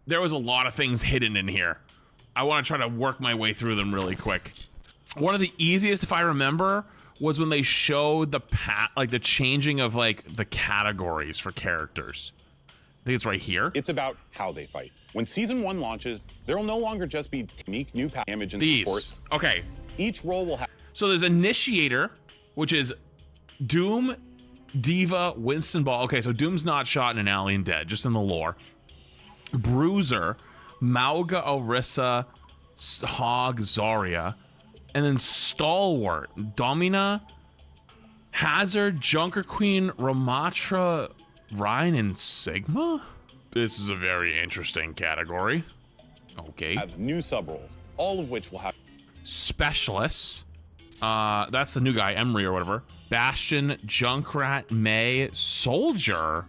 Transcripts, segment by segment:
There was a lot of things hidden in here. I want to try to work my way through them really quick. One of the easiest, if I remember, was when they showed the the changing of like the categories for characters. I think it's right here. It's about how they fight. When Season 1 launches, there will no longer just be unique new damage and support. Okay. Each role will have... So there's Initiator, which is Doom, Diva, Winston Ball. Okay, so Doom's not shot in an alley and dead, just in the lore. Bruiser, Mauga, Orisa, Hog, Zarya, and then Stalwart, Domina, Hazard, Junker Queen, Ramatra, Ryan, and Sigma? This is a very interesting category. Okay. Have new sub-roles, all of which will have... Specialists. That's the new guy, Emery or whatever. Bastion, Junkrat, May, Soldier,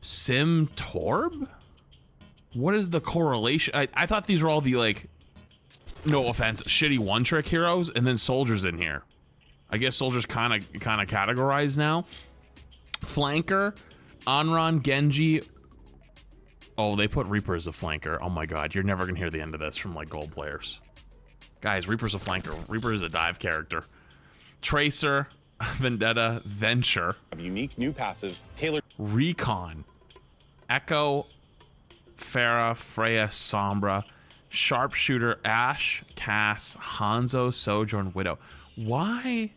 Sim Torb? What is the correlation? I thought these were all the, like, no offense, shitty one-trick heroes, and then Soldier's in here. I guess Soldier's kind of categorized now. Flanker, Anran, Genji. Oh, they put Reaper as a flanker. Oh my god, you're never gonna hear the end of this from, like, gold players. Guys, Reaper's a flanker. Reaper is a dive character. Tracer, Vendetta, Venture. Unique new passives tailored. Recon, Echo, Pharah, Freya, Sombra, Sharpshooter, Ashe, Cass, Hanzo, Sojourn, Widow. Why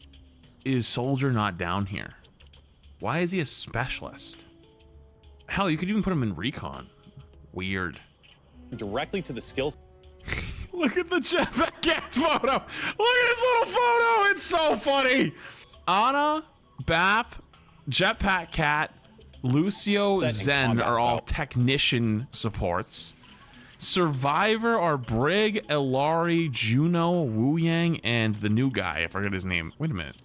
is Soldier not down here? Why is he a specialist? Hell, you could even put him in Recon. Weird. Directly to the skills. Look at the Jetpack Cat photo. Look at this little photo. It's so funny. Ana, Bap, Jetpack Cat, Lucio, Zen are all technician supports. Survivor are Brig, Ilari, Juno, Wu Yang, and the new guy. I forget his name. Wait a minute.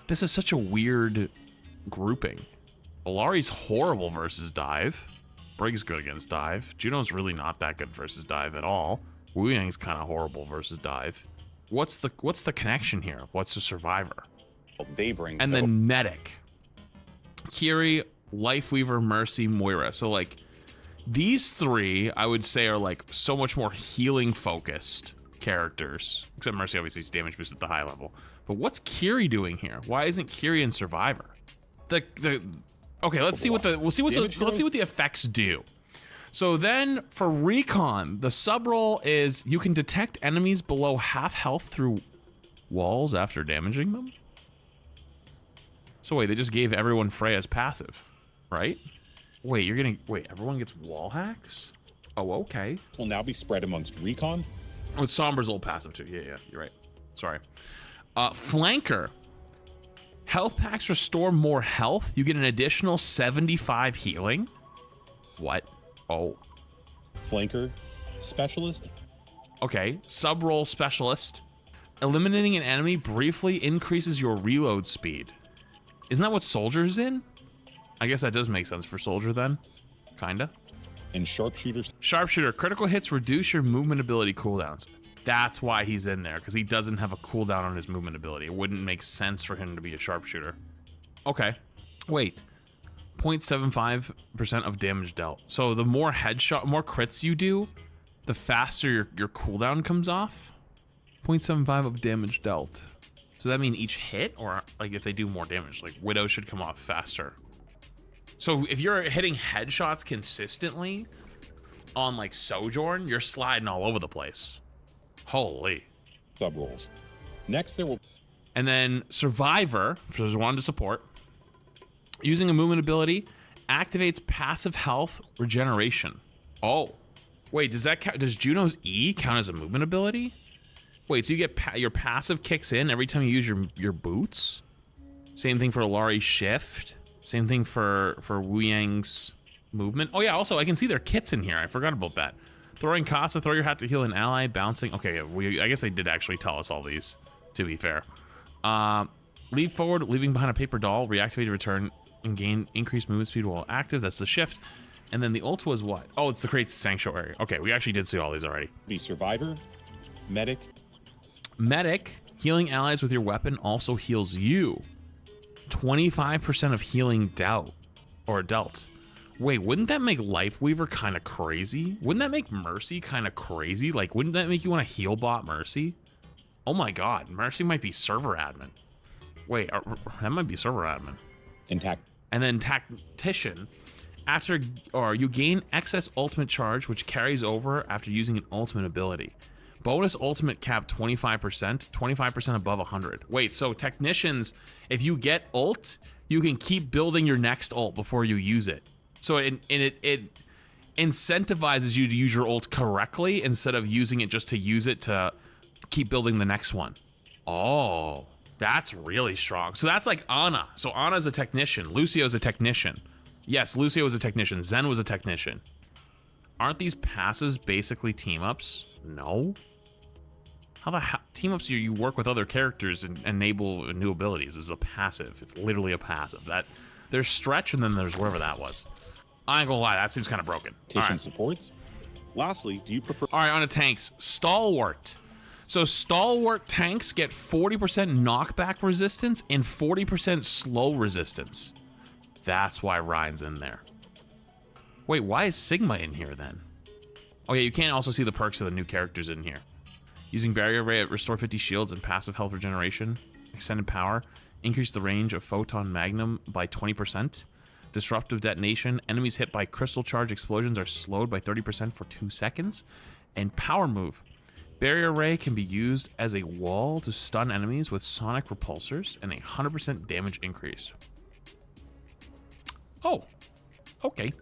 This is such a weird grouping. Ilari's horrible versus dive. Brig's good against dive. Juno's really not that good versus dive at all. Wu Yang's kind of horrible versus dive. What's the connection here? What's the survivor? They bring and then medic. Kiri, Lifeweaver, Mercy, Moira. So like these three, I would say, are like so much more healing focused characters. Except Mercy obviously is damage boost at the high level. But what's Kiri doing here? Why isn't Kiri in Survivor? Okay, let's see what the effects do. So then for Recon, the sub role is you can detect enemies below half health through walls after damaging them. So wait, they just gave everyone Freya's passive, right? Wait, everyone gets wall hacks? Oh, okay. Will now be spread amongst Recon. Oh, it's Sombra's old passive too. Yeah, you're right. Sorry. Flanker. Health packs restore more health. You get an additional 75 healing. What? Oh. Flanker. Specialist. Okay. Sub-role specialist. Eliminating an enemy briefly increases your reload speed. Isn't that what Soldier's in? I guess that does make sense for Soldier then. Kinda. And Sharpshooter. Sharpshooter. Critical hits reduce your movement ability cooldowns. That's why he's in there, because he doesn't have a cooldown on his movement ability. It wouldn't make sense for him to be a sharpshooter. Okay. Wait. 0.75% of damage dealt. So the more crits you do, the faster your cooldown comes off. 0.75 of damage dealt. So that mean each hit, or like if they do more damage, like Widow should come off faster. So if you're hitting headshots consistently on like Sojourn, you're sliding all over the place. Holy. Sub-roles. Next there will... And then Survivor, for those who wanted to support, using a movement ability, activates passive health regeneration. Oh. Wait, does that count? Does Juno's E count as a movement ability? Wait, so you get your passive kicks in every time you use your boots? Same thing for Ilari's shift. Same thing for Wu Yang's movement. Oh yeah, also I can see their kits in here. I forgot about that. Throwing Casa, throw your hat to heal an ally, bouncing. Okay, I guess they did actually tell us all these, to be fair. Leap forward, leaving behind a paper doll, reactivate, return, and gain increased movement speed while active. That's the shift. And then the ult was what? Oh, it's the create sanctuary. Okay, we actually did see all these already. Be Survivor, Medic. Medic, healing allies with your weapon also heals you. 25% of healing dealt. Wait, wouldn't that make Lifeweaver kind of crazy? Wouldn't that make Mercy kind of crazy? Like, wouldn't that make you want to heal bot Mercy? Oh my god, Mercy might be server admin. Wait, that might be server admin. And then Tactician. You gain excess ultimate charge, which carries over after using an ultimate ability. Bonus ultimate cap 25%, 25% above 100. Wait, so Technicians, if you get ult, you can keep building your next ult before you use it. So it incentivizes you to use your ult correctly instead of using it just to use it to keep building the next one. Oh, that's really strong. So that's like Ana. So Ana's a technician. Lucio's a technician. Yes, Lucio was a technician. Zen was a technician. Aren't these passives basically team-ups? No. How the hell? Team-ups, you work with other characters and enable new abilities. This is a passive. It's literally a passive. There's Stretch, and then there's whatever that was. I ain't gonna lie, that seems kind of broken. Supports. Lastly, do you prefer... All right, on to tanks. Stalwart. So Stalwart tanks get 40% knockback resistance and 40% slow resistance. That's why Ryan's in there. Wait, why is Sigma in here then? Oh yeah, you can't also see the perks of the new characters in here. Using Barrier Ray at restore 50 shields and passive health regeneration. Extended power. Increase the range of Photon Magnum by 20%. Disruptive detonation. Enemies hit by crystal charge explosions are slowed by 30% for 2 seconds. And power move. Barrier Ray can be used as a wall to stun enemies with sonic repulsors and a 100% damage increase. Oh, okay.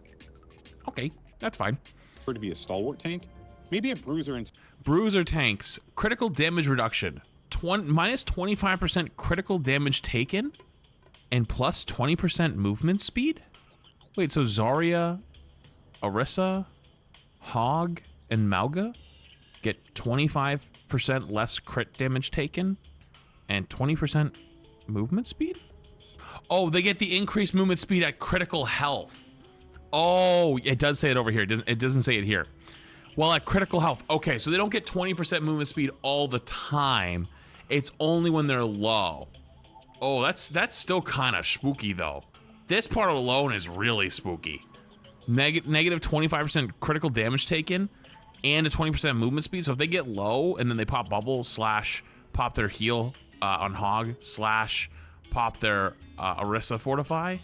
Okay, that's fine. To be a Stalwart tank? Maybe a Bruiser and... Bruiser tanks. Critical damage reduction. Minus 25% critical damage taken and plus 20% movement speed? Wait, so Zarya, Orisa, Hog, and Mauga get 25% less crit damage taken and 20% movement speed? Oh, they get the increased movement speed at critical health. Oh, it does say it over here. It doesn't say it here. Well, at critical health. Okay, so they don't get 20% movement speed all the time. It's only when they're low. Oh, that's still kind of spooky, though. This part alone is really spooky. Negative 25% critical damage taken and a 20% movement speed. So if they get low and then they pop bubble / pop their heal on Hog / pop their Orisa Fortify.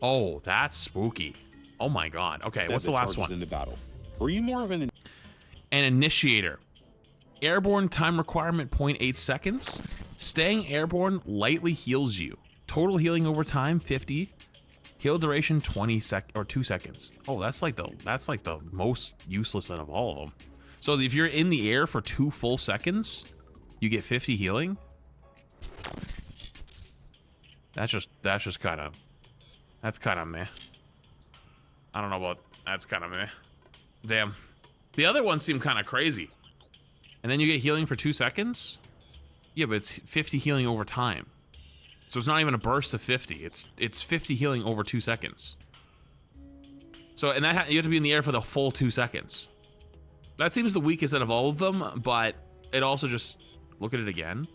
Oh, that's spooky. Oh my god. Okay, what's the last one? Into battle. Were you more of an initiator? Airborne time requirement 0.8 seconds. Staying airborne lightly heals you. Total healing over time 50. Heal duration 2 seconds. Oh, that's like the most useless out of all of them. So if you're in the air for 2 full seconds, you get 50 healing. That's just kind of meh. I don't know about that's kind of meh. Damn. The other ones seem kind of crazy. And then you get healing for 2 seconds? Yeah, but it's 50 healing over time. So it's not even a burst of 50. It's 50 healing over 2 seconds. So, and that you have to be in the air for the full 2 seconds. That seems the weakest out of all of them, but it also just, look at it again.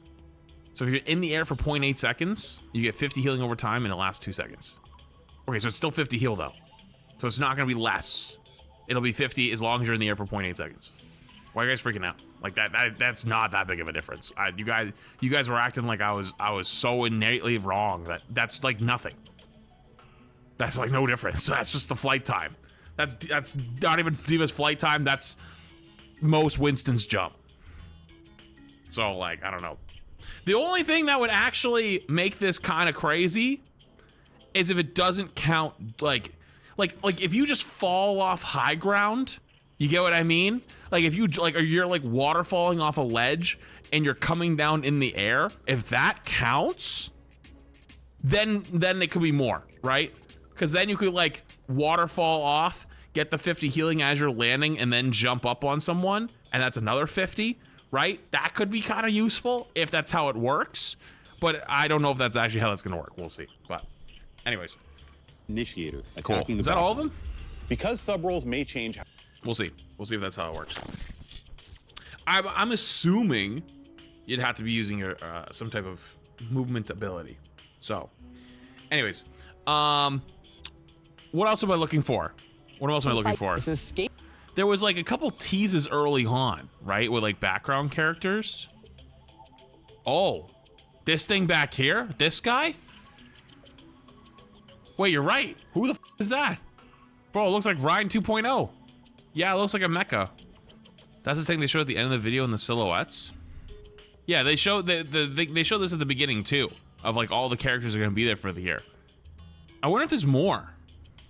So if you're in the air for 0.8 seconds, you get 50 healing over time and it lasts 2 seconds. Okay, so it's still 50 heal though. So it's not gonna be less. It'll be 50 as long as you're in the air for 0.8 seconds. Why are you guys freaking out? Like that's not that big of a difference. You guys were acting like I was so innately wrong that's like nothing. That's like no difference. That's just the flight time. That's not even D.Va's flight time. That's most Winston's jump. So like I don't know. The only thing that would actually make this kind of crazy is if it doesn't count like if you just fall off high ground. You get what I mean? Like if you like, or you're like waterfalling off a ledge and you're coming down in the air. If that counts, then it could be more, right? Because then you could like waterfall off, get the 50 healing as you're landing, and then jump up on someone, and that's another 50, right? That could be kind of useful if that's how it works. But I don't know if that's actually how that's gonna work. We'll see. But, anyways, initiator. Cool. Is that all of them? Because sub roles may change. We'll see. We'll see if that's how it works. I'm assuming you'd have to be using your some type of movement ability. So, anyways, What else am I looking for? What else am I looking for? This escape. There was like a couple teases early on, right? With like background characters. Oh, this thing back here? This guy? Wait, you're right. Who the f is that? Bro, it looks like Ryan 2.0. Yeah, it looks like a mecha. That's the thing they showed at the end of the video in the silhouettes. Yeah, they showed they showed this at the beginning too, of like all the characters are gonna be there for the year. I wonder if there's more.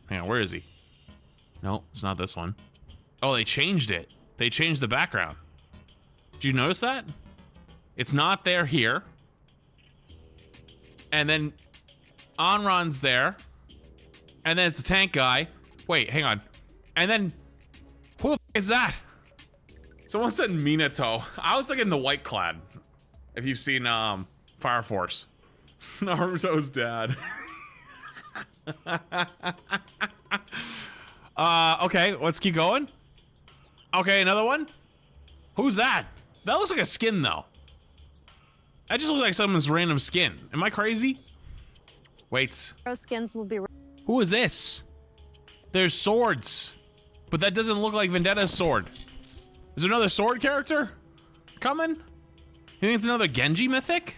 Hang on, where is he? No, it's not this one. Oh, they changed it. They changed the background. Did you notice that? It's not there here. And then Onron's there. And then it's the tank guy. Wait, hang on. And then who the f is that? Someone said Minato. I was thinking the White Clad. If you've seen Fire Force. Naruto's dad. Okay, let's keep going. Okay, another one. Who's that? That looks like a skin though. That just looks like someone's random skin. Am I crazy? Wait. Skins will be. Who is this? There's swords. But that doesn't look like Vendetta's sword. Is there another sword character coming? You think it's another Genji mythic?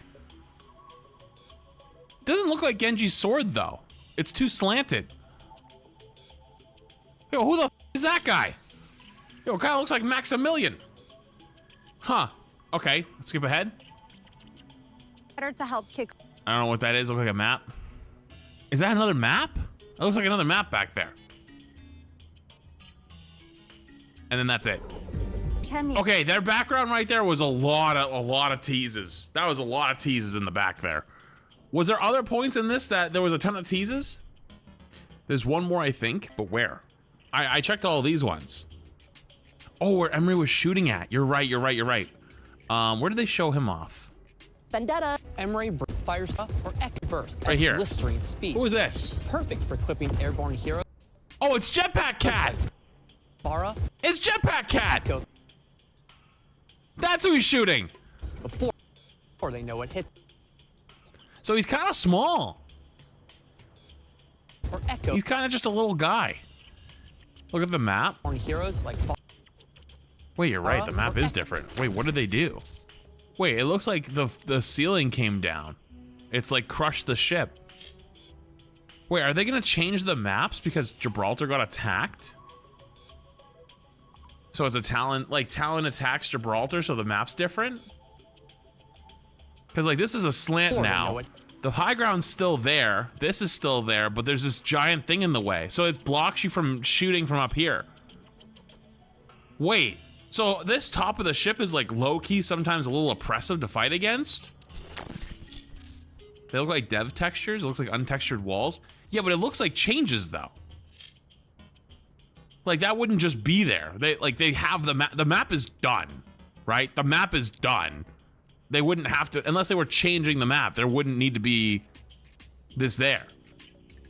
Doesn't look like Genji's sword though. It's too slanted. Yo, who the f is that guy? Yo, kind of looks like Maximilian. Huh. Okay, let's skip ahead. Better to help kick. I don't know what that is. Look like a map. Is that another map? That looks like another map back there. And then that's it. 10 years. Okay, their background right there was a lot of teases. That was a lot of teases in the back there. Was there other points in this that there was a ton of teases? There's one more, I think, but where? I checked all these ones. Oh, where Emery was shooting at. You're right. Where did they show him off? Vendetta. Emery fire stuff or Echo burst. Right here. Blistering speed. Who is this? Perfect for clipping airborne heroes. Oh, it's Jetpack Cat. Farah. It's Jetpack Cat. Echo. That's who he's shooting. Before they know it hit. So he's kind of small. Or Echo. He's kind of just a little guy. Look at the map. On heroes like. Wait, you're right. The map is different. Wait, what did they do? Wait, it looks like the ceiling came down. It's like crushed the ship. Wait, are they gonna change the maps because Gibraltar got attacked? So it's a Talon, like Talon attacks Gibraltar, so the map's different? Because like this is a slant now. The high ground's still there. This is still there, but there's this giant thing in the way. So it blocks you from shooting from up here. Wait, so this top of the ship is like low-key, sometimes a little oppressive to fight against? They look like dev textures. It looks like untextured walls. Yeah, but it looks like changes though. Like that wouldn't just be there. They have the map. The map is done, right? The map is done. They wouldn't have to, unless they were changing the map, there wouldn't need to be this there.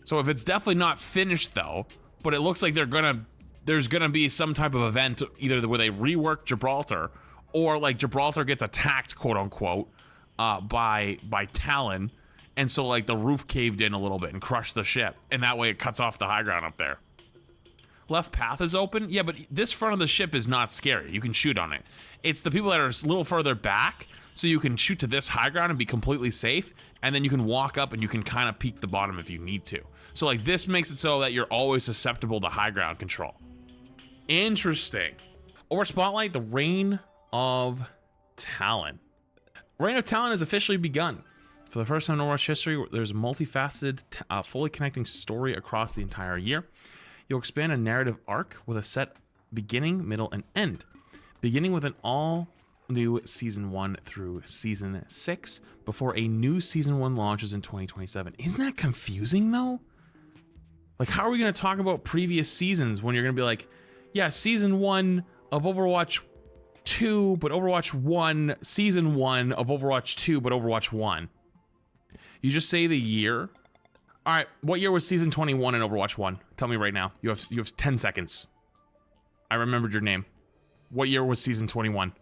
So if it's definitely not finished though, but it looks like there's gonna be some type of event either where they rework Gibraltar or like Gibraltar gets attacked, quote unquote, by Talon. And so like the roof caved in a little bit and crushed the ship. And that way it cuts off the high ground up there. Left path is open. Yeah, but this front of the ship is not scary. You can shoot on it. It's the people that are a little further back, so you can shoot to this high ground and be completely safe, and then you can walk up and you can kind of peek the bottom if you need to. So like this makes it so that you're always susceptible to high ground control. Interesting. Over Spotlight, the Reign of Talon. Reign of Talon has officially begun. For the first time in Overwatch history, there's a multifaceted, fully connecting story across the entire year. You'll expand a narrative arc with a set beginning, middle, and end. Beginning with an all-new Season 1 through Season 6 before a new Season 1 launches in 2027. Isn't that confusing, though? Like, how are we going to talk about previous seasons when you're going to be like, yeah, Season 1 of Overwatch 2, but Overwatch 1, Season 1 of Overwatch 2, but Overwatch 1? You just say the year. All right, what year was Season 21 in Overwatch 1? Tell me right now. You have 10 seconds. I remembered your name. What year was Season 21?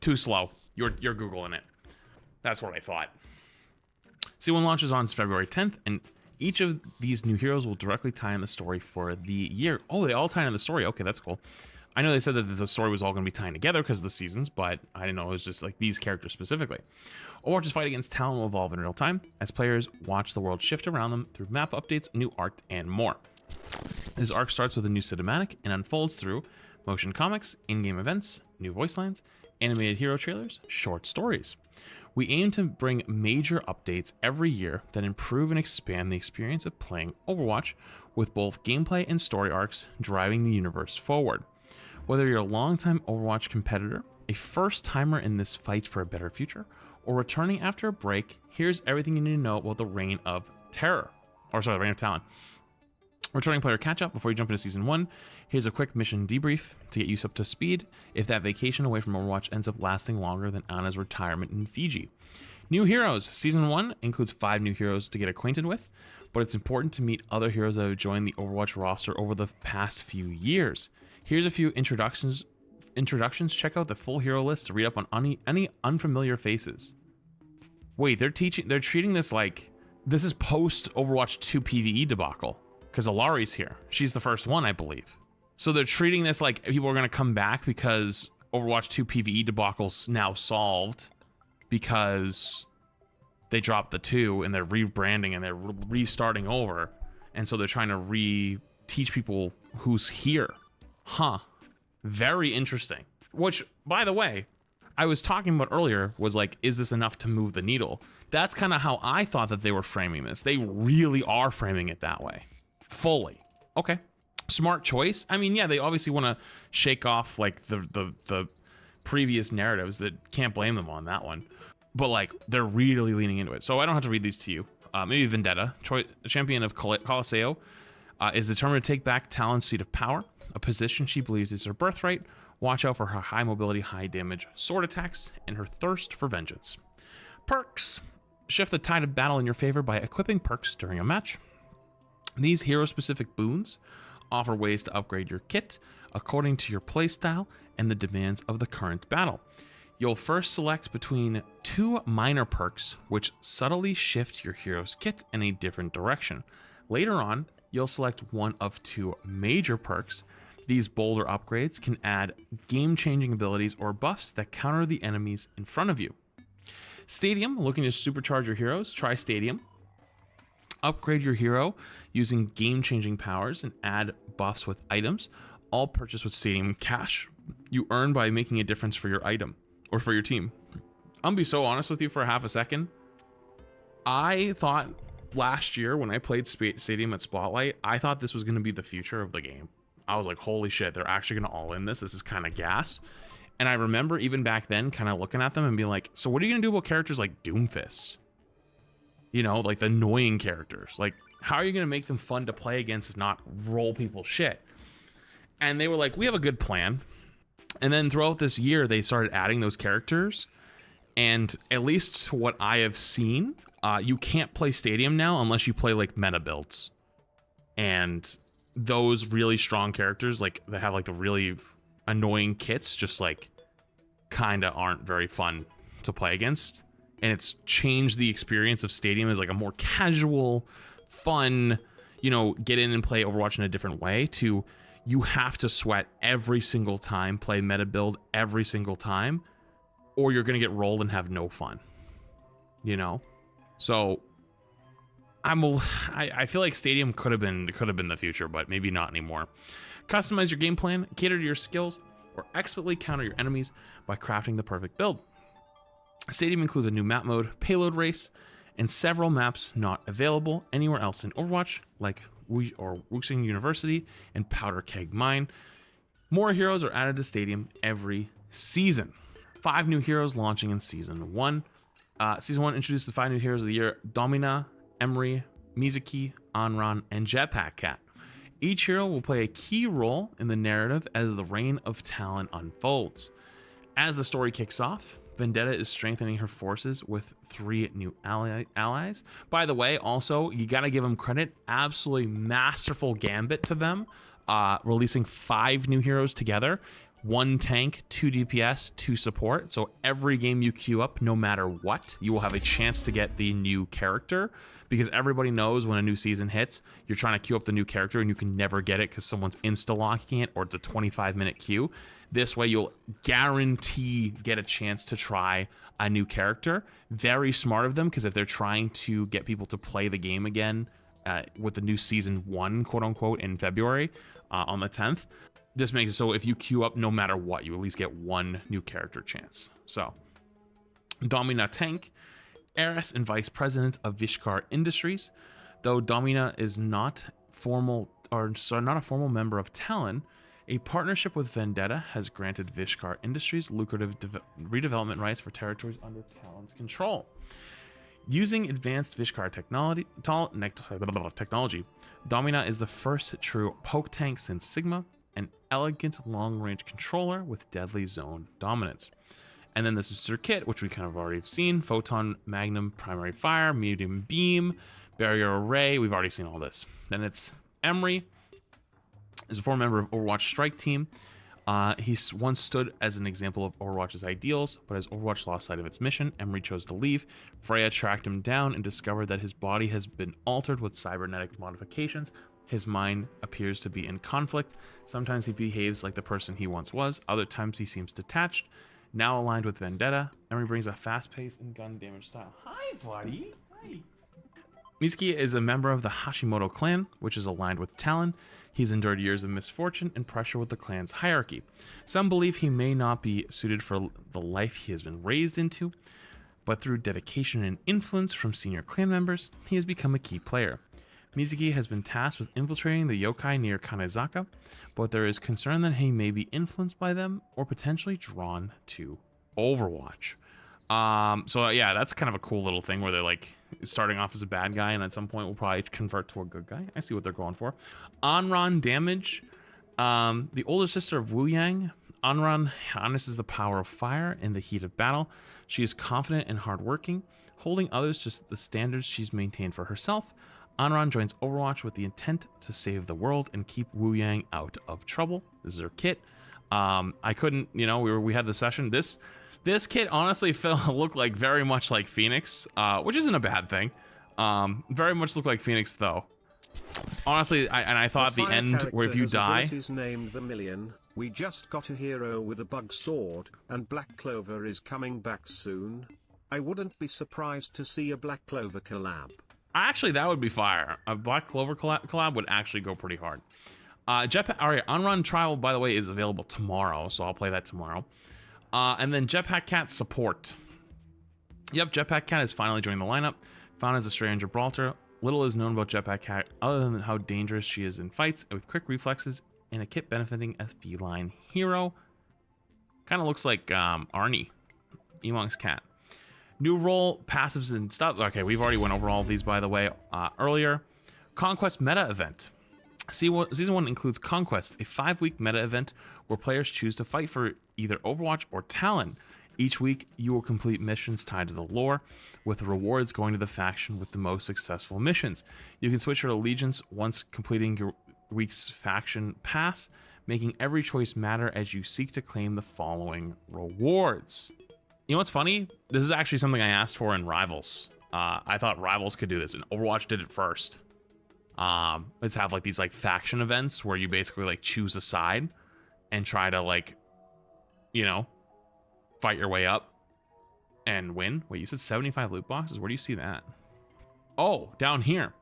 Too slow. You're Googling it. That's what I thought. Season 1 launches on February 10th, and Each of these new heroes will directly tie in the story for the year. Oh, they all tie in the story. Okay, that's cool. I know they said that the story was all going to be tying together because of the seasons, but I didn't know it was just like these characters specifically. Overwatch's fight against Talon will evolve in real time as players watch the world shift around them through map updates, new arc, and more. This arc starts with a new cinematic and unfolds through motion comics, in-game events, new voice lines, animated hero trailers, short stories. We aim to bring major updates every year that improve and expand the experience of playing Overwatch, with both gameplay and story arcs driving the universe forward. Whether you're a longtime Overwatch competitor, a first-timer in this fight for a better future, or returning after a break, here's everything you need to know about the Reign of Terror. Or sorry, the Reign of Talon. Returning player catch-up before you jump into Season 1. Here's a quick mission debrief to get you up to speed if that vacation away from Overwatch ends up lasting longer than Anna's retirement in Fiji. New heroes. Season 1 includes 5 new heroes to get acquainted with, but it's important to meet other heroes that have joined the Overwatch roster over the past few years. Here's a few introductions. Check out the full hero list to read up on any unfamiliar faces. Wait, they're treating this like this is post Overwatch 2 PvE debacle because Alari's here. She's the first one, I believe. So they're treating this like people are going to come back because Overwatch 2 PvE debacle's now solved because they dropped the 2 and they're rebranding and they're restarting over. And so they're trying to teach people who's here. Huh. Very interesting. Which, by the way, I was talking about earlier was like, is this enough to move the needle? That's kind of how I thought that they were framing this. They really are framing it that way. Fully. Okay. Smart choice. I mean, yeah, they obviously want to shake off like the previous narratives. That can't blame them on that one. But like, they're really leaning into it. So I don't have to read these to you. Maybe Vendetta, champion of Colosseo, is determined to take back Talon's seat of power, a position she believes is her birthright. Watch out for her high mobility, high damage sword attacks, and her thirst for vengeance. Perks. Shift the tide of battle in your favor by equipping perks during a match. These hero-specific boons offer ways to upgrade your kit according to your playstyle and the demands of the current battle. You'll first select between 2 minor perks, which subtly shift your hero's kit in a different direction. Later on, you'll select one of 2 major perks. These bolder upgrades can add game-changing abilities or buffs that counter the enemies in front of you. Stadium, looking to supercharge your heroes? Try Stadium. Upgrade your hero using game-changing powers and add buffs with items, all purchased with Stadium cash you earn by making a difference for your item or for your team. I'm gonna be so honest with you for half a second. I thought last year when I played Stadium at Spotlight, I thought this was going to be the future of the game. I was like, holy shit, they're actually going to all in this. This is kind of gas. And I remember even back then kind of looking at them and being like, so what are you going to do about characters like Doomfist? You know, like the annoying characters. Like, how are you going to make them fun to play against and not roll people's shit? And they were like, we have a good plan. And then throughout this year, they started adding those characters. And at least to what I have seen, you can't play Stadium now unless you play like meta builds. And those really strong characters, like that have like the really annoying kits, just like kind of aren't very fun to play against. And it's changed the experience of Stadium as like a more casual, fun, you know, get in and play Overwatch in a different way to you have to sweat every single time, play meta build every single time, or you're going to get rolled and have no fun, you know? So I feel like Stadium could have been the future, but maybe not anymore. Customize your game plan, cater to your skills, or expertly counter your enemies by crafting the perfect build. Stadium includes a new map mode, payload race, and several maps not available anywhere else in Overwatch, like Wuxing University and Powder Keg Mine. More heroes are added to Stadium every season. 5 new heroes launching in Season 1. Season 1 introduces the 5 new heroes of the year: Domina, Emery, Mizuki, Anran, and Jetpack Cat. Each hero will play a key role in the narrative as the Reign of Talon unfolds. As the story kicks off, Vendetta is strengthening her forces with 3 new allies. By the way, also, you gotta give them credit. Absolutely masterful gambit to them, releasing 5 new heroes together. 1 tank, 2 DPS, 2 support. So every game you queue up, no matter what, you will have a chance to get the new character, because everybody knows when a new season hits, you're trying to queue up the new character and you can never get it because someone's insta-locking it or it's a 25-minute queue. This way you'll guarantee get a chance to try a new character. Very smart of them, because if they're trying to get people to play the game again with the new season 1, quote unquote, in February on the 10th, this makes it so if you queue up, no matter what, you at least get 1 new character chance. So, Domina Tank, heiress and vice president of Vishkar Industries. Though Domina is not a formal member of Talon, a partnership with Vendetta has granted Vishkar Industries lucrative redevelopment rights for territories under Talon's control. Using advanced Vishkar technology, Domina is the first true poke tank since Sigma, an elegant long-range controller with deadly zone dominance. And then this is her kit, which we kind of already have seen. Photon, Magnum, Primary Fire, Medium Beam, Barrier Array. We've already seen all this. Then it's Emery. Is a former member of Overwatch Strike Team. He once stood as an example of Overwatch's ideals, but as Overwatch lost sight of its mission, Emery chose to leave. Freya tracked him down and discovered that his body has been altered with cybernetic modifications. His mind appears to be in conflict. Sometimes he behaves like the person he once was. Other times he seems detached. Now aligned with Vendetta, Emery brings a fast-paced and gun damage style. Hi, buddy. Hi. Mizuki is a member of the Hashimoto clan, which is aligned with Talon. He's endured years of misfortune and pressure with the clan's hierarchy. Some believe he may not be suited for the life he has been raised into, but through dedication and influence from senior clan members, he has become a key player. Mizuki has been tasked with infiltrating the yokai near Kanezaka, but there is concern that he may be influenced by them or potentially drawn to Overwatch. So yeah, that's kind of a cool little thing where they're like starting off as a bad guy and at some point will probably convert to a good guy. I see what they're going for. Anran Damage, the older sister of Wu Yang. Anran harnesses the power of fire in the heat of battle. She is confident and hardworking, holding others to the standards she's maintained for herself. Anran joins Overwatch with the intent to save the world and keep Wu Yang out of trouble. This is her kit. I couldn't, we had the session. This kit honestly looked like very much like Phoenix, which isn't a bad thing. Very much looked like Phoenix though. Honestly, I thought the end where if you die. Named Vermilion. We just got a hero with a bug sword, and Black Clover is coming back soon. I wouldn't be surprised to see a Black Clover collab. Actually, that would be fire. A Black Clover collab would actually go pretty hard. Jetpack, all right, Unrun Trial, by the way, is available tomorrow, so I'll play that tomorrow. And then Jetpack Cat support. Yep, Jetpack Cat is finally joining the lineup. Found as a stranger Gibraltar, little is known about Jetpack Cat other than how dangerous she is in fights with quick reflexes and a kit benefiting as feline hero. Kind of looks like Arnie, Emong's cat. New role, passives, and stuff. Okay, we've already went over all of these, by the way, earlier. Conquest meta event. Season 1 includes Conquest, a 5-week meta event where players choose to fight for either Overwatch or Talon. Each week, you will complete missions tied to the lore, with rewards going to the faction with the most successful missions. You can switch your allegiance once completing your week's faction pass, making every choice matter as you seek to claim the following rewards. You know what's funny? This is actually something I asked for in Rivals. I thought Rivals could do this, and Overwatch did it first. Let's have like these like faction events where you basically like choose a side and try to like, fight your way up and win. Wait, you said 75 loot boxes? Where do you see that? Oh, down here.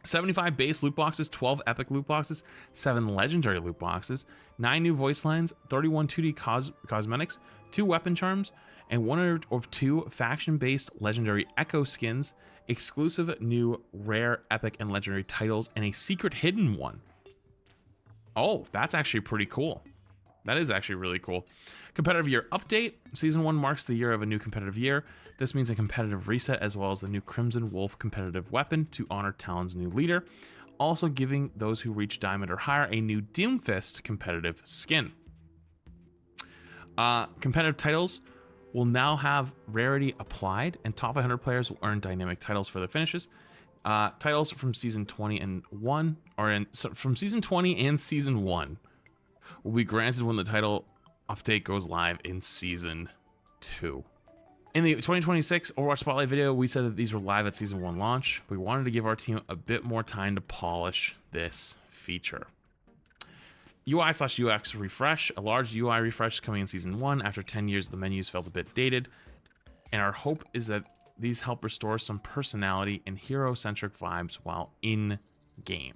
75 base loot boxes, 12 epic loot boxes, 7 legendary loot boxes, 9 new voice lines, 31 2D cosmetics, 2 weapon charms, and 1 or 2 faction-based legendary echo skins, exclusive new rare epic and legendary titles, and a secret hidden one. Oh, that's actually pretty cool. That is actually really cool. Competitive year update. Season 1 marks the year of a new competitive year. This means a competitive reset as well as the new Crimson Wolf competitive weapon to honor Talon's new leader. Also giving those who reach Diamond or higher a new Doomfist competitive skin. Competitive titles will now have rarity applied, and top 100 players will earn dynamic titles for their finishes. Titles from season 20 and 1 from season 20 and season 1 will be granted when the title update goes live in Season 2. In the 2026 Overwatch Spotlight video, we said that these were live at Season 1 launch. We wanted to give our team a bit more time to polish this feature. UI/UX refresh. A large UI refresh is coming in Season 1. After 10 years, the menus felt a bit dated. And our hope is that these help restore some personality and hero-centric vibes while in-game.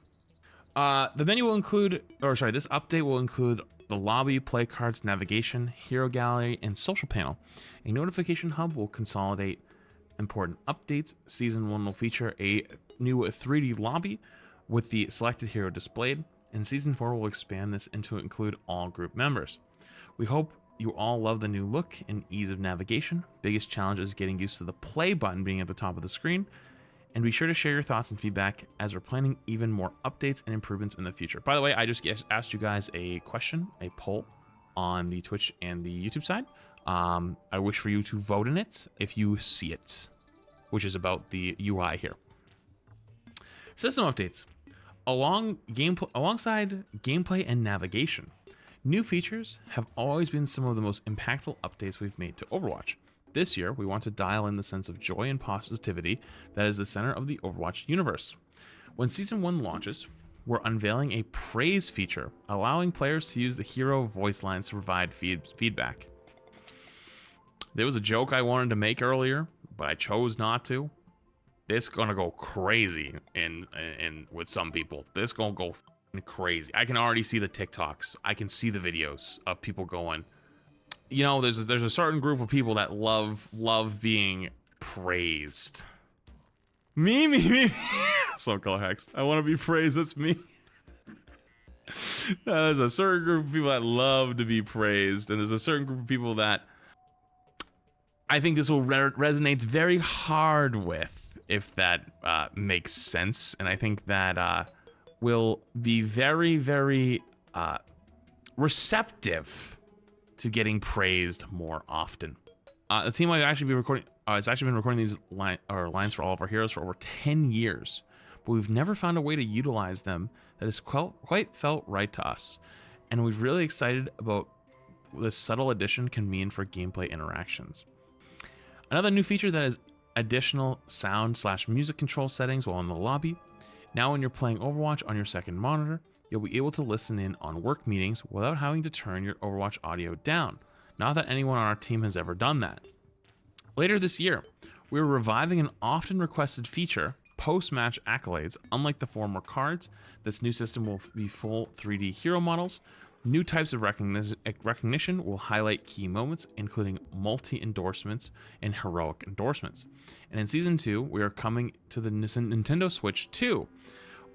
The menu will include, this update will include the lobby, play cards, navigation, hero gallery, and social panel. A notification hub will consolidate important updates. Season 1 will feature a new 3D lobby with the selected hero displayed, and Season 4 will expand this into include all group members. We hope you all love the new look and ease of navigation. Biggest challenge is getting used to the play button being at the top of the screen. And be sure to share your thoughts and feedback as we're planning even more updates and improvements in the future. By the way, I just asked you guys a question, a poll on the Twitch and the YouTube side. I wish for you to vote in it if you see it, which is about the UI here. System updates. Alongside gameplay and navigation, new features have always been some of the most impactful updates we've made to Overwatch. This year, we want to dial in the sense of joy and positivity that is the center of the Overwatch universe. When Season 1 launches, we're unveiling a praise feature, allowing players to use the hero voice lines to provide feedback. There was a joke I wanted to make earlier, but I chose not to. This gonna go crazy in with some people. This gonna go crazy. I can already see the TikToks. I can see the videos of people going, you know, there's a certain group of people that love being praised. Me. Slow color hex. I want to be praised. That's me. There's a certain group of people that love to be praised, and there's a certain group of people that I think this will resonate very hard with, if that makes sense. And I think that will be very, very receptive to getting praised more often. The team might actually be recording. It's actually been recording these lines for all of our heroes for over 10 years, but we've never found a way to utilize them that has quite felt right to us. And we're really excited about what this subtle addition can mean for gameplay interactions. Another new feature that is additional sound/music control settings while in the lobby. Now when you're playing Overwatch on your second monitor, you'll be able to listen in on work meetings without having to turn your Overwatch audio down. Not that anyone on our team has ever done that. Later this year, we're reviving an often requested feature, post-match accolades. Unlike the former cards, this new system will be full 3D hero models. New types of recognition will highlight key moments, including multi-endorsements and heroic endorsements. And in Season 2, we are coming to the Nintendo Switch 2.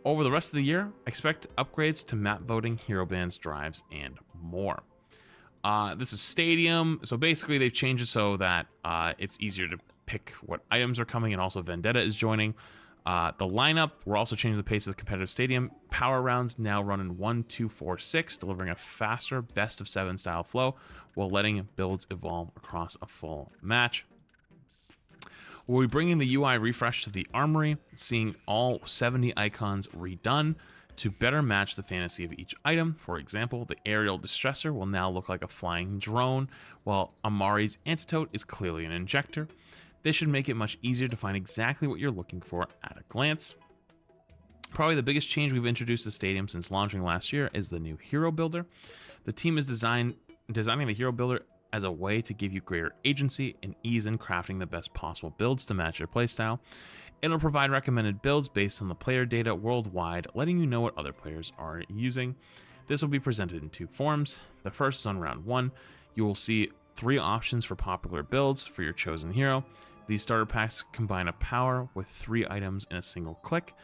Over the rest of the year, expect upgrades to map voting, hero bands, drives, and more. This is Stadium, so basically they've changed it so that it's easier to pick what items are coming, and also Vendetta is joining. The lineup, we're also changing the pace of the competitive Stadium. Power rounds now run in 1, 2, 4, 6, delivering a faster best of 7 style flow while letting builds evolve across a full match. We'll be bringing the UI refresh to the Armory, seeing all 70 icons redone to better match the fantasy of each item. For example, the aerial distressor will now look like a flying drone, while Amari's antidote is clearly an injector. This should make it much easier to find exactly what you're looking for at a glance. Probably the biggest change we've introduced to Stadium since launching last year is the new Hero Builder. The team is designing the Hero Builder as a way to give you greater agency and ease in crafting the best possible builds to match your playstyle. It'll provide recommended builds based on the player data worldwide, letting you know what other players are using. This will be presented in 2 forms. The first is on round 1. You will see 3 options for popular builds for your chosen hero. These starter packs combine a power with 3 items in a single click,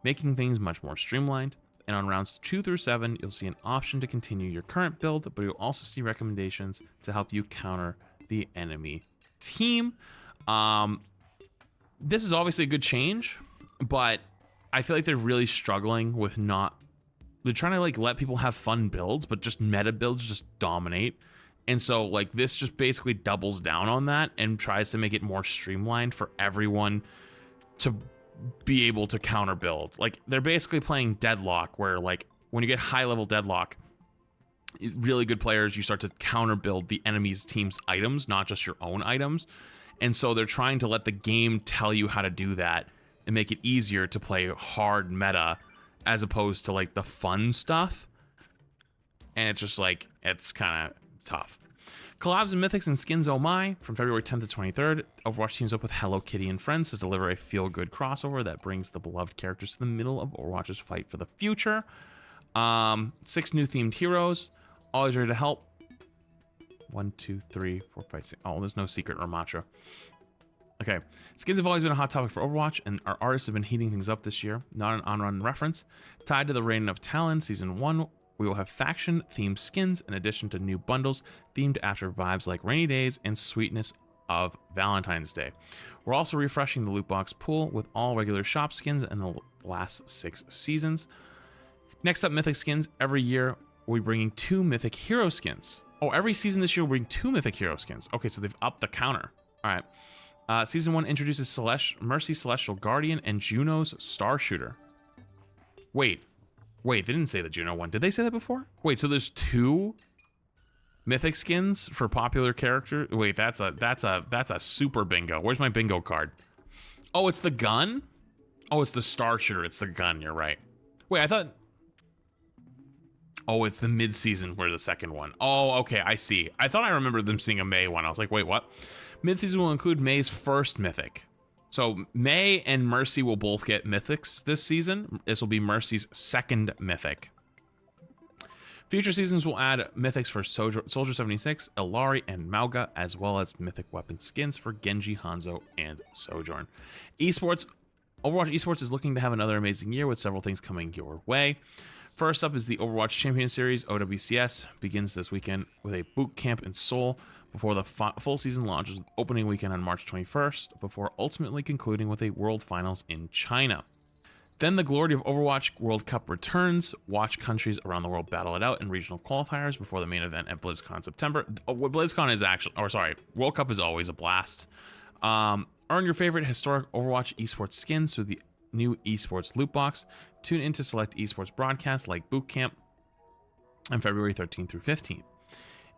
making things much more streamlined. And on rounds 2 through 7, you'll see an option to continue your current build, but you'll also see recommendations to help you counter the enemy team. This is obviously a good change, but I feel like they're really struggling with they're trying to like let people have fun builds, but just meta builds just dominate. And so like this just basically doubles down on that and tries to make it more streamlined for everyone to be able to counter build. Like they're basically playing Deadlock, where like when you get high level Deadlock, really good players, you start to counter build the enemy's team's items, not just your own items. And so they're trying to let the game tell you how to do that and make it easier to play hard meta as opposed to like the fun stuff. And it's just like, it's kind of tough. Collabs and Mythics and Skins Oh My from February 10th to 23rd. Overwatch teams up with Hello Kitty and friends to deliver a feel-good crossover that brings the beloved characters to the middle of Overwatch's fight for the future. 6 new themed heroes, always ready to help. 1, 2, 3, 4, 5, 6. Oh, there's no secret Ramatra. Okay, skins have always been a hot topic for Overwatch, and our artists have been heating things up this year. Not an on-run reference. Tied to the reign of Talon, Season 1, we will have faction-themed skins in addition to new bundles themed after vibes like Rainy Days and sweetness of Valentine's Day. We're also refreshing the loot box pool with all regular shop skins in the last 6 seasons. Next up, Mythic skins. Every year, we're bringing 2 Mythic hero skins. Oh, every season this year, we're bringing 2 Mythic hero skins. Okay, so they've upped the counter. All right. Season 1 introduces Mercy Celestial Guardian and Juno's Star Shooter. Wait, they didn't say the Juno one. Did they say that before? Wait, so there's 2 Mythic skins for popular character? Wait, that's a super bingo. Where's my bingo card? Oh, it's the gun? Oh, it's the Star Shooter. It's the gun. You're right. Wait, I thought... Oh, it's the mid-season where the second one. Oh, okay, I see. I thought I remembered them seeing a May one. I was like, wait, what? Mid-season will include May's first Mythic. So May and Mercy will both get Mythics this season. This will be Mercy's second Mythic. Future seasons will add Mythics for Soldier 76, Illari, and Mauga, as well as Mythic weapon skins for Genji, Hanzo, and Sojourn. Esports. Overwatch Esports is looking to have another amazing year with several things coming your way. First up is the Overwatch Champion Series. OWCS begins this weekend with a boot camp in Seoul before the full season launches with opening weekend on March 21st, before ultimately concluding with a World Finals in China. Then the glory of Overwatch World Cup returns. Watch countries around the world battle it out in regional qualifiers before the main event at BlizzCon in September. BlizzCon is actually, World Cup is always a blast. Earn your favorite historic Overwatch esports skins through the new esports loot box. Tune into select esports broadcasts like Boot Camp on February 13th through 15th.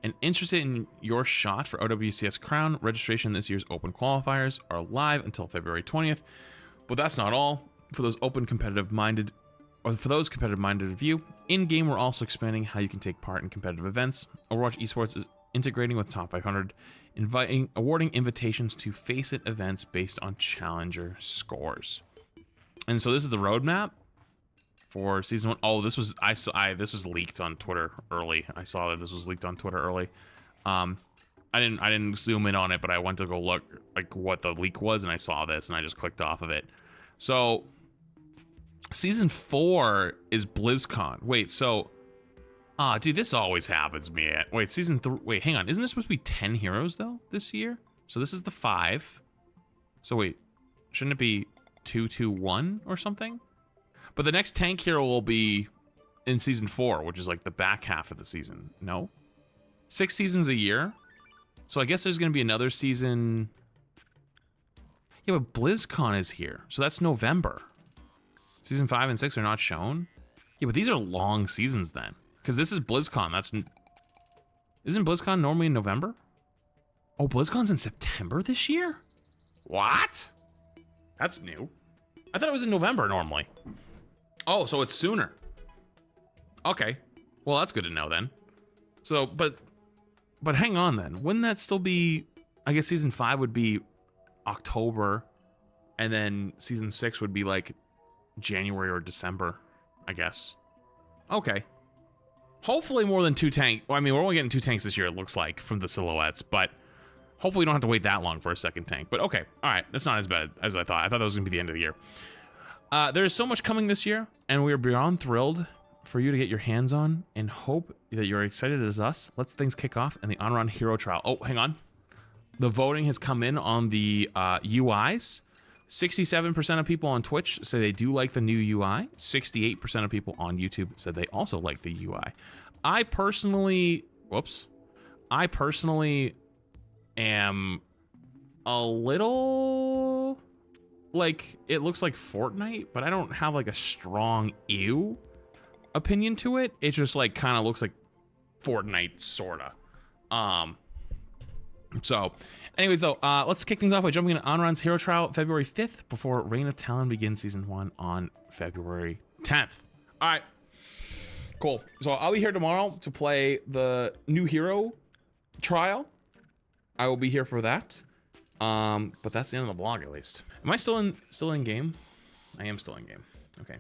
And interested in your shot for OWCS Crown, registration this year's open qualifiers are live until February 20th. But that's not all. For those competitive-minded of you, in-game we're also expanding how you can take part in competitive events. Overwatch Esports is integrating with Top 500, awarding invitations to Face It events based on challenger scores. And so this is the roadmap for season 1. Oh, this was this was leaked on Twitter early. I saw that this was leaked on Twitter early. I didn't zoom in on it, but I went to go look like what the leak was, and I saw this, and I just clicked off of it. So season 4 is BlizzCon. Wait, so dude, this always happens, man. Wait, season 3. Wait, hang on. Isn't there supposed to be 10 heroes though this year? So this is the 5. So wait, shouldn't it be 2-2-1 or something? But the next tank hero will be in season 4, which is like the back half of the season. No? 6 seasons a year? So I guess there's going to be another season. Yeah, but BlizzCon is here. So that's November. Season 5 and 6 are not shown? Yeah, but these are long seasons then. Because this is BlizzCon. Isn't BlizzCon normally in November? Oh, BlizzCon's in September this year? What? That's new. I thought it was in November normally. Oh, so it's sooner. Okay. Well, that's good to know then. So, but hang on then. Wouldn't that still be... I guess season 5 would be October, and then season 6 would be like January or December, I guess. Okay. Hopefully more than 2 tanks. Well, I mean, we're only getting 2 tanks this year, it looks like, from the silhouettes, but hopefully we don't have to wait that long for a second tank. But okay, all right, that's not as bad as I thought. I thought that was going to be the end of the year. There is so much coming this year, and we are beyond thrilled for you to get your hands on, and hope that you're excited as us. Let's things kick off in the on-run hero trial. Oh, hang on. The voting has come in on the UIs. 67% of people on Twitch say they do like the new UI. 68% of people on YouTube said they also like the UI. I personally am a little like, it looks like Fortnite, but I don't have like a strong ew opinion to it. It just like kind of looks like Fortnite, sorta. So, anyways, though, let's kick things off by jumping into Onron's Hero Trial February 5th before Reign of Talon begins Season 1 on February 10th. All right, cool. So I'll be here tomorrow to play the new Hero Trial. I will be here for that. But that's the end of the vlog, at least. Am I still in game? I am still in game. Okay.